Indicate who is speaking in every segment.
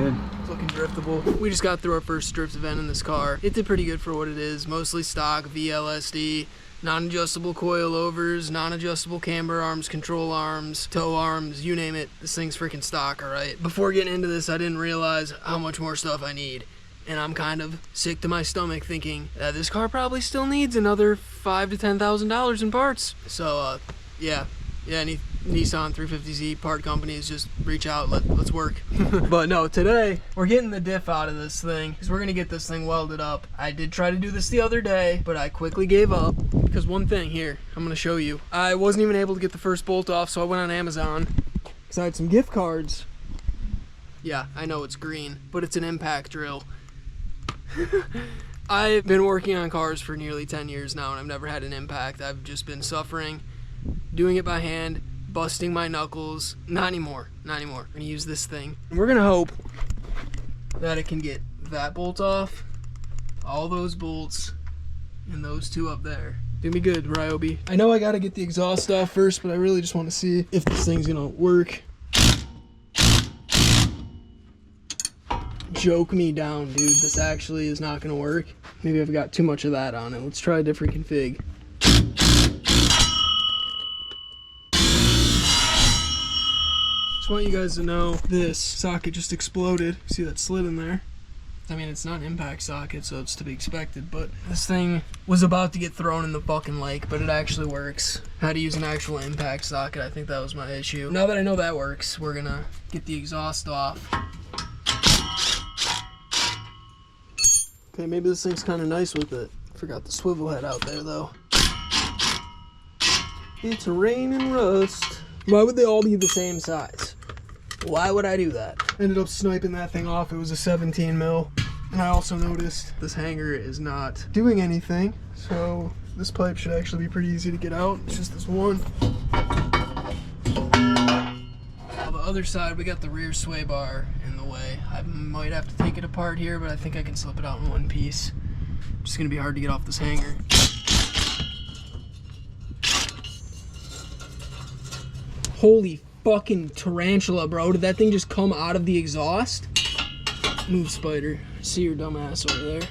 Speaker 1: good.
Speaker 2: It's looking driftable. We just got through our first drift event in this car. It did pretty good for what it is. Mostly stock, VLSD, non-adjustable coilovers, non-adjustable camber arms, control arms, tow arms, you name it. This thing's freaking stock, all right? Before getting into this, I didn't realize how much more stuff I need. And I'm kind of sick to my stomach thinking that this car probably still needs another $5,000 to $10,000 in parts. So, yeah, any Nissan 350Z part companies, just reach out, let's work. But no, today we're getting the diff out of this thing because we're gonna get this thing welded up. I did try to do this the other day, but I quickly gave up because one thing here, I'm gonna show you. I wasn't even able to get the first bolt off, so I went on Amazon because I had some gift cards. Yeah, I know it's green, but it's an impact drill. I've been working on cars for nearly 10 years now, and I've never had an impact. I've just been suffering, doing it by hand, busting my knuckles. Not anymore. We're gonna use this thing. And we're gonna hope that it can get that bolt off, all those bolts, and those two up there. Do me good, Ryobi. I know I gotta get the exhaust off first, but I really just want to see if this thing's gonna work. Joke me down, dude. This actually is not gonna work. Maybe I've got too much of that on it. Let's try a different config. Just want you guys to know this socket just exploded. See that slit in there? I mean, it's not an impact socket, so it's to be expected, but this thing was about to get thrown in the fucking lake, but it actually works. How to use an actual impact socket, I think that was my issue. Now that I know that works, we're gonna get the exhaust off. Okay, maybe this thing's kind of nice with it. Forgot the swivel head out there, though. It's raining rust. Why would they all be the same size? Why would I do that? Ended up sniping that thing off. It was a 17 mil. And I also noticed this hanger is not doing anything. So this pipe should actually be pretty easy to get out. It's just this one. On the other side, we got the rear sway bar in the way. I might have to take it apart here, but I think I can slip it out in one piece. It's gonna be hard to get off this hanger. Holy fucking tarantula, bro. Did that thing just come out of the exhaust? Move, spider. I see your dumb ass over there.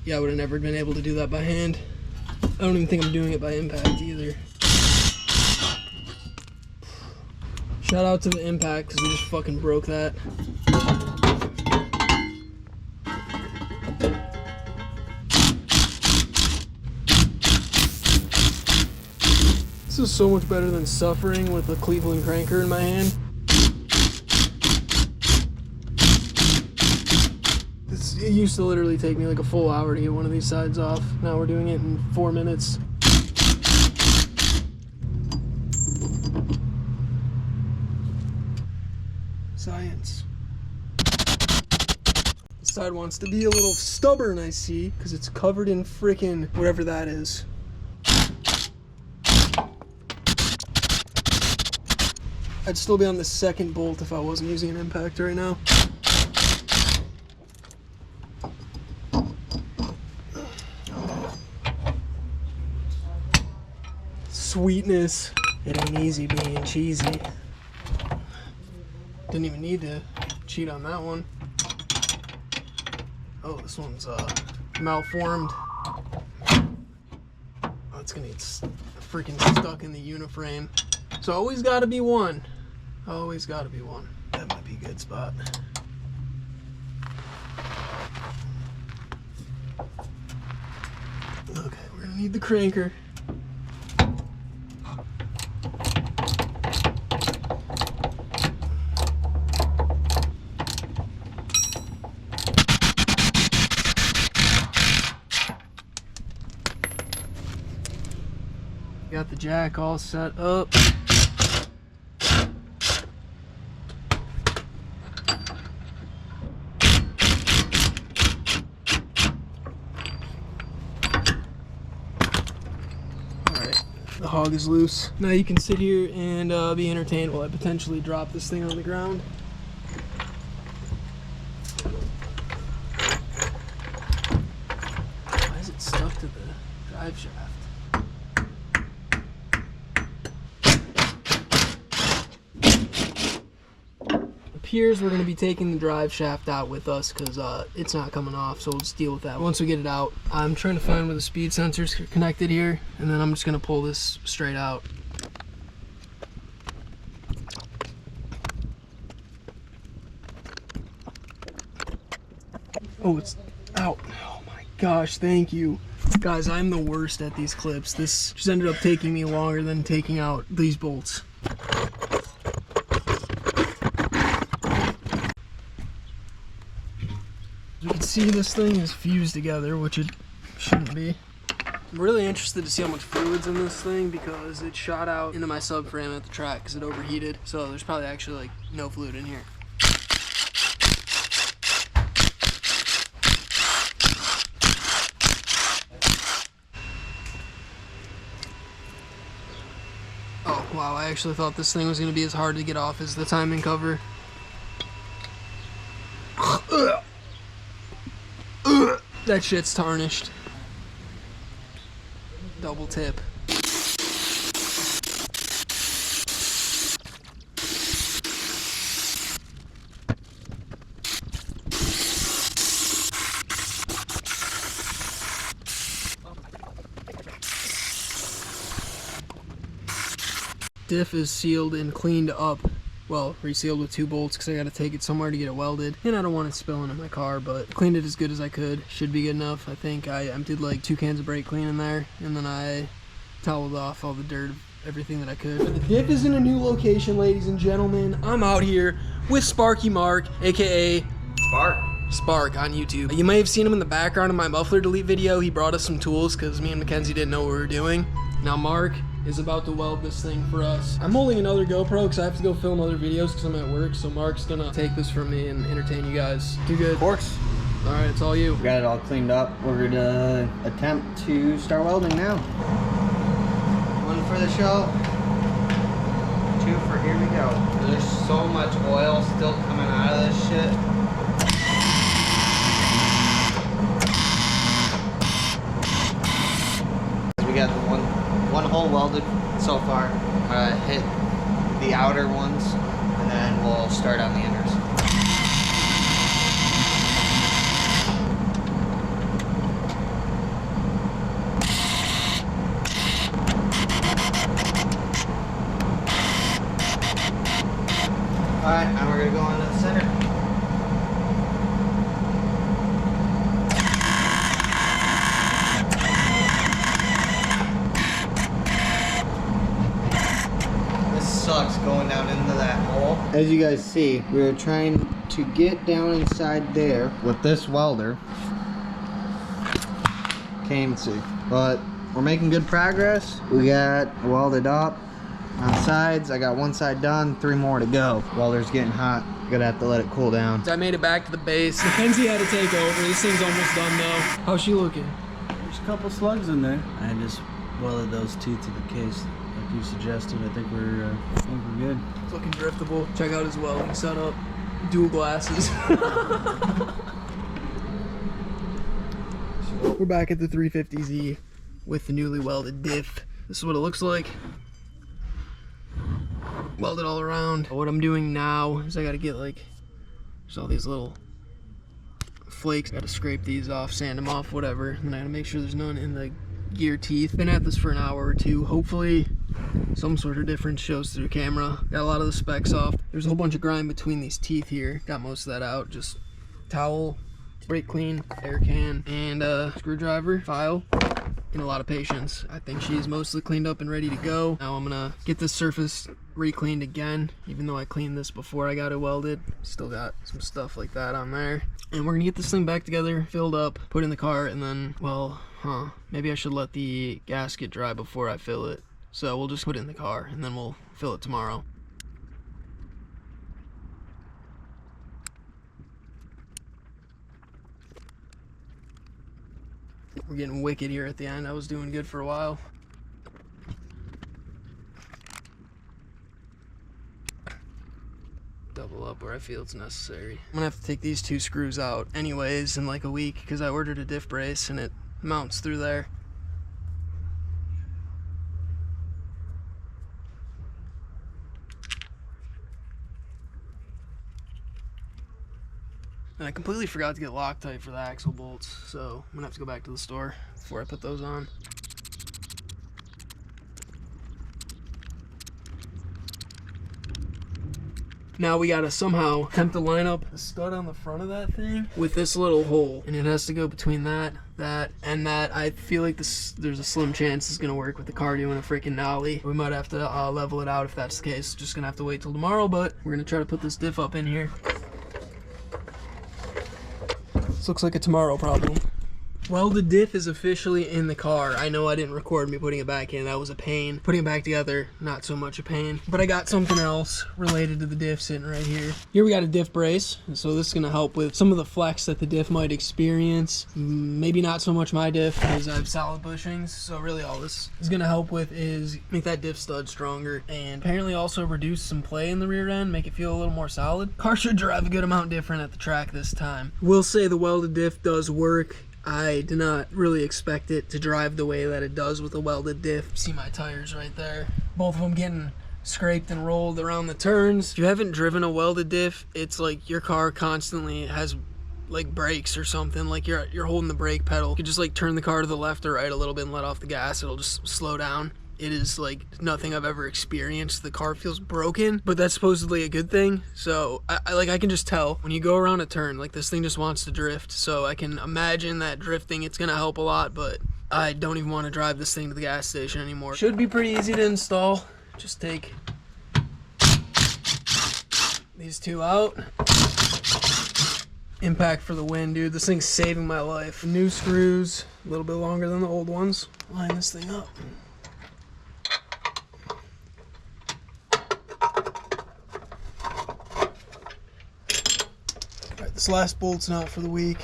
Speaker 2: Yeah, I would have never been able to do that by hand. I don't even think I'm doing it by impact either. Shout out to the impact because we just fucking broke that. This is so much better than suffering with a Cleveland cranker in my hand. It used to literally take me like a full hour to get one of these sides off. Now we're doing it in 4 minutes. Science. This side wants to be a little stubborn, I see, because it's covered in frickin' whatever that is. I'd still be on the second bolt if I wasn't using an impact right now. Sweetness. It ain't easy being cheesy. Didn't even need to cheat on that one. Oh, this one's malformed. Oh, it's gonna get freaking stuck in the uniframe. So always gotta be one. Always gotta be one. That might be a good spot. Okay, we're gonna need the cranker. Got the jack all set up. Alright, the hog is loose. Now you can sit here and be entertained while I potentially drop this thing on the ground. I is it stuck to the drive shaft? Appears we're going to be taking the drive shaft out with us because it's not coming off, so we'll just deal with that once we get it out. I'm trying to find where the speed sensor's connected here, and then I'm just going to pull this straight out. Oh, it's out. Oh my gosh, thank you. Guys, I'm the worst at these clips. This just ended up taking me longer than taking out these bolts. You can see this thing is fused together, which it shouldn't be. I'm really interested to see how much fluid's in this thing because it shot out into my subframe at the track because it overheated. So there's probably actually like no fluid in here. Oh wow, I actually thought this thing was going to be as hard to get off as the timing cover. That shit's tarnished. Double tip. Diff is sealed and cleaned up. Well, resealed with 2 bolts because I got to take it somewhere to get it welded. And I don't want it spilling in my car, but cleaned it as good as I could. Should be good enough. I think I did like 2 cans of brake clean in there, and then I toweled off all the dirt, everything that I could. But the diff is in a new location, ladies and gentlemen. I'm out here with Sparky Mark, aka Spark on YouTube. You may have seen him in the background of my muffler delete video. He brought us some tools because me and Mackenzie didn't know what we were doing. Now Mark is about to weld this thing for us. I'm holding another GoPro because I have to go film other videos because I'm at work, so Mark's gonna take this from me and entertain you guys. Too good? Of course. All right, it's all you.
Speaker 1: We got it all cleaned up. We're gonna attempt to start welding now. 1 for the show. 2 for here we go. There's so much oil still coming out of this shit. We got the one hole welded so far. Hit the outer ones, and then we'll start on the inners. Alright, now we're going to go into the center. Sucks going down into that hole. As you guys see, we are trying to get down inside there with this welder. Can't see, but we're making good progress. We got welded up on sides. I got 1 side done, 3 more to go. Welder's getting hot. Gonna have to let it cool down.
Speaker 2: I made it back to the base. Mackenzie had to take over. This thing's almost done though. How's she looking?
Speaker 3: There's a couple slugs in there. I just welded those teeth to the case like you suggested. I think we're good.
Speaker 2: It's looking driftable. Check out his welding setup. Dual glasses. We're back at the 350Z with the newly welded diff. This is what it looks like. Welded all around. What I'm doing now is I gotta get like, there's all these little flakes. Gotta scrape these off, sand them off, whatever. And I gotta make sure there's none in the gear teeth. Been at this for an hour or 2. Hopefully some sort of difference shows through camera. Got a lot of the specs off. There's a whole bunch of grime between these teeth here. Got most of that out. Just towel, brake clean, air can, and a screwdriver, file, and a lot of patience. I think she's mostly cleaned up and ready to go. Now I'm gonna get this surface re-cleaned again, even though I cleaned this before I got it welded. Still got some stuff like that on there. And we're gonna get this thing back together, filled up, put in the car, and then, well, maybe I should let the gasket dry before I fill it. So we'll just put it in the car, and then we'll fill it tomorrow. We're getting wicked here at the end. I was doing good for a while. Double up where I feel it's necessary. I'm gonna have to take these 2 screws out anyways in like a week because I ordered a diff brace and it mounts through there. And I completely forgot to get Loctite for the axle bolts, so I'm gonna have to go back to the store before I put those on. Now we gotta somehow attempt to line up the stud on the front of that thing with this little hole, and it has to go between that, and that. I feel like there's a slim chance it's gonna work with the car doing a freaking nollie. We might have to level it out if that's the case. Just gonna have to wait till tomorrow, but we're gonna try to put this diff up in here. This looks like a tomorrow problem. Well, the diff is officially in the car. I know I didn't record me putting it back in. That was a pain. Putting it back together, not so much a pain. But I got something else related to the diff sitting right here. Here we got a diff brace. So this is going to help with some of the flex that the diff might experience. Maybe not so much my diff because I have solid bushings. So really all this is going to help with is make that diff stud stronger. And apparently also reduce some play in the rear end. Make it feel a little more solid. Car should drive a good amount different at the track this time. Will say the welded diff does work. I did not really expect it to drive the way that it does with a welded diff. See my tires right there. Both of them getting scraped and rolled around the turns. If you haven't driven a welded diff, it's like your car constantly has like brakes or something. Like you're holding the brake pedal. You can just like turn the car to the left or right a little bit and let off the gas. It'll just slow down. It is like nothing I've ever experienced. The car feels broken, but that's supposedly a good thing. So I can just tell when you go around a turn, like this thing just wants to drift. So I can imagine that drifting, it's gonna help a lot, but I don't even want to drive this thing to the gas station anymore. Should be pretty easy to install. Just take these two out. Impact for the win, dude. This thing's saving my life. New screws, a little bit longer than the old ones. Line this thing up. This last bolt's not for the week.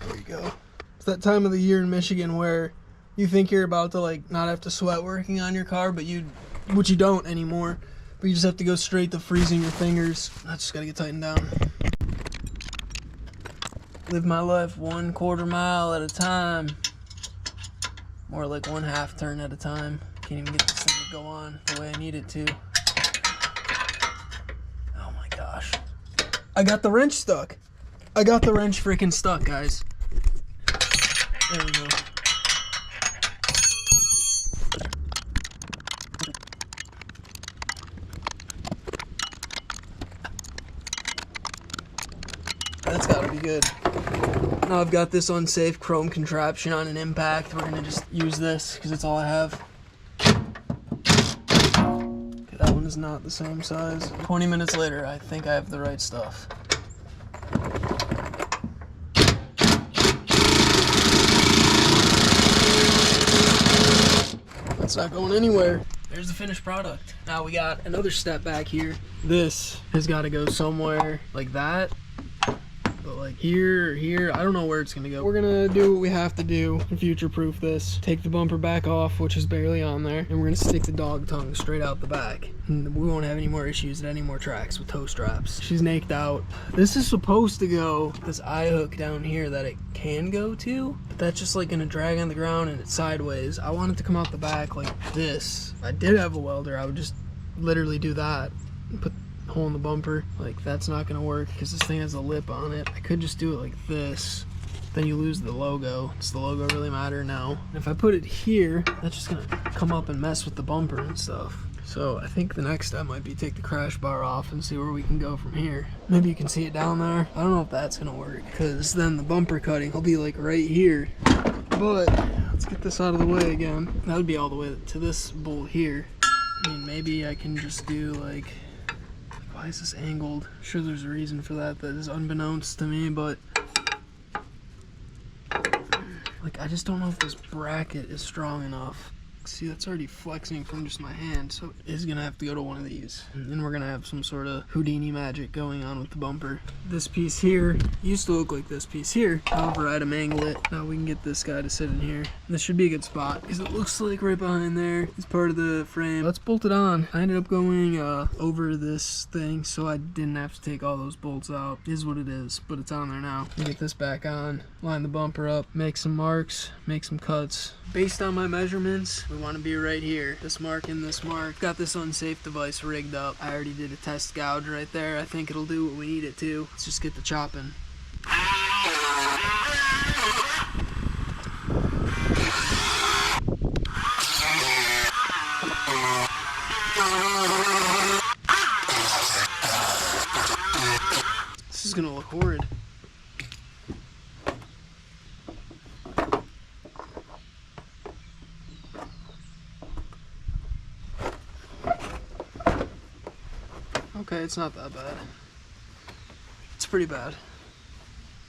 Speaker 2: There you go. It's that time of the year in Michigan where you think you're about to like not have to sweat working on your car, but which you don't anymore. But you just have to go straight to freezing your fingers. That's just gotta get tightened down. Live my life 1/4 mile at a time. More like 1/2 turn at a time. Can't even get this thing to go on the way I need it to. Oh my gosh. I got the wrench stuck. I got the wrench freaking stuck, guys. There we go. That's gotta be good. Now I've got this unsafe chrome contraption on an impact. We're gonna just use this because it's all I have. That one is not the same size. 20 minutes later, I think I have the right stuff. That's not going anywhere. There's the finished product. Now we got another step back here. This has got to go somewhere like that. But like here or here, I don't know where it's gonna go. We're gonna do what we have to do to future-proof this. Take the bumper back off, which is barely on there, and we're gonna stick the dog tongue straight out the back. And we won't have any more issues at any more tracks with toe straps. She's naked out. This is supposed to go this eye hook down here that it can go to, but that's just like gonna drag on the ground and it's sideways. I want it to come out the back like this. If I did have a welder, I would just literally do that and put hole in the bumper. Like that's not gonna work because this thing has a lip on it. I could just do it like this, then you lose the logo. Does the logo really matter? No. And if I put it here, that's just gonna come up and mess with the bumper and stuff. So I think the next step might be take the crash bar off and see where we can go from here. Maybe you can see it down there. I don't know if that's gonna work because then the bumper cutting will be like right here. But let's get this out of the way again. That would be all the way to this bolt here. I mean, maybe I can just do like, why is this angled? I'm sure there's a reason for that is unbeknownst to me, but like I just don't know if this bracket is strong enough. See, that's already flexing from just my hand, so it is gonna have to go to one of these. And we're gonna have some sort of Houdini magic going on with the bumper. This piece here used to look like this piece here. However, I had to mangle it. Now we can get this guy to sit in here. This should be a good spot, because it looks like right behind there is part of the frame. Let's bolt it on. I ended up going over this thing, so I didn't have to take all those bolts out. It is what it is, but it's on there now. Get this back on, line the bumper up, make some marks, make some cuts. Based on my measurements, we want to be right here. This mark and this mark. Got this unsafe device rigged up. I already did a test gouge right there. I think it'll do what we need it to. Let's just get the chopping. This is gonna look horrid. Okay, it's not that bad. It's pretty bad.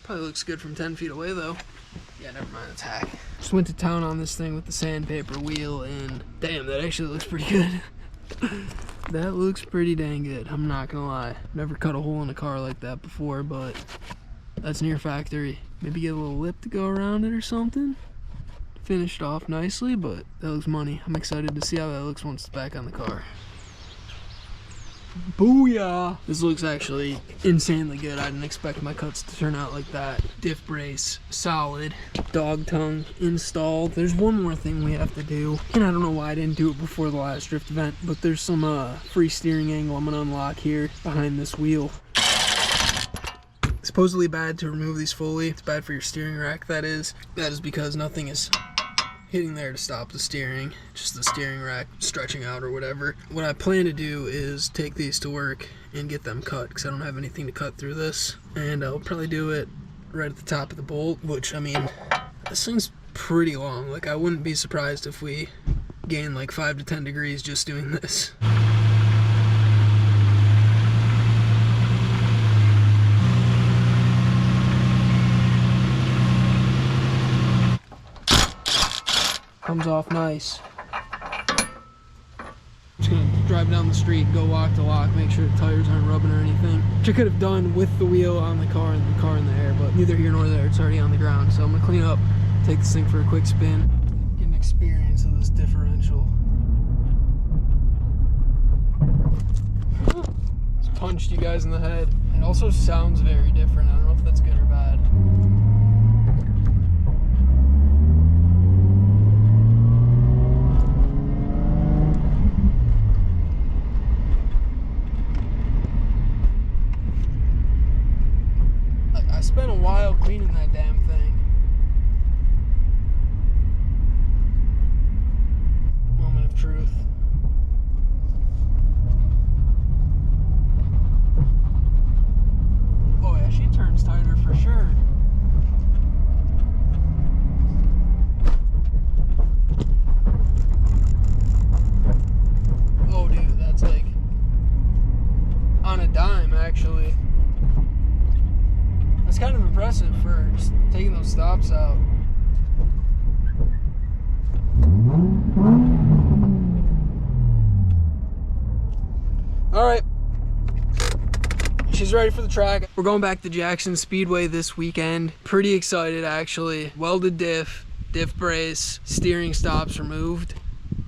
Speaker 2: Probably looks good from 10 feet away though. Yeah, never mind, it's hack. Just went to town on this thing with the sandpaper wheel, and damn, that actually looks pretty good. That looks pretty dang good, I'm not gonna lie. Never cut a hole in a car like that before, but that's near factory. Maybe get a little lip to go around it or something. Finished off nicely, but that looks money. I'm excited to see how that looks once it's back on the car. Booyah! This looks actually insanely good. I didn't expect my cuts to turn out like that. Diff brace, solid. Dog tongue installed. There's one more thing we have to do, and I don't know why I didn't do it before the last drift event, but there's some free steering angle I'm gonna unlock here behind this wheel. Supposedly bad to remove these fully. It's bad for your steering rack, that is. That is because nothing is hitting there to stop the steering, just the steering rack stretching out or whatever. What I plan to do is take these to work and get them cut, because I don't have anything to cut through this, and I'll probably do it right at the top of the bolt, which, I mean, this thing's pretty long. Like, I wouldn't be surprised if we gain like 5 to 10 degrees just doing this. Comes off nice. Just gonna drive down the street, go lock to lock, make sure the tires aren't rubbing or anything. Which I could have done with the wheel on the car and the car in the air, but neither here nor there, it's already on the ground. So I'm gonna clean up, take this thing for a quick spin, get an experience of this differential. Just punched you guys in the head. It also sounds very different. I don't know if that's good or bad. I spent a while cleaning that damn thing. Moment of truth. Oh yeah, she turns tighter for sure. Oh dude, that's like on a dime actually. It's kind of impressive for just taking those stops out. All right, she's ready for the track. We're going back to Jackson Speedway this weekend. Pretty excited actually. Welded diff brace, steering stops removed.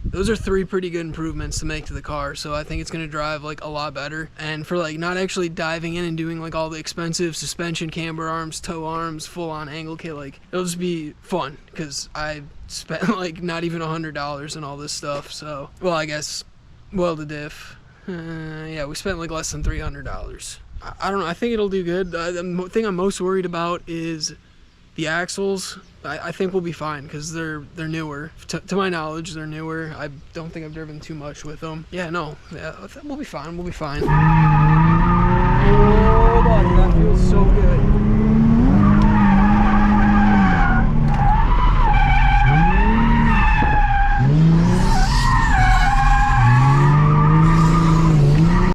Speaker 2: Those are 3 pretty good improvements to make to the car, so I think it's gonna drive like a lot better. And for like not actually diving in and doing like all the expensive suspension, camber arms, tow arms, full on angle kit, like it'll just be fun because I spent like not even $100 on all this stuff. So, well, I guess welded diff. Yeah, we spent like less than $300. I don't know. I think it'll do good. The thing I'm most worried about is the axles. I think we'll be fine because they're newer. To my knowledge, they're newer. I don't think I've driven too much with them. Yeah, no. Yeah, we'll be fine. We'll be fine.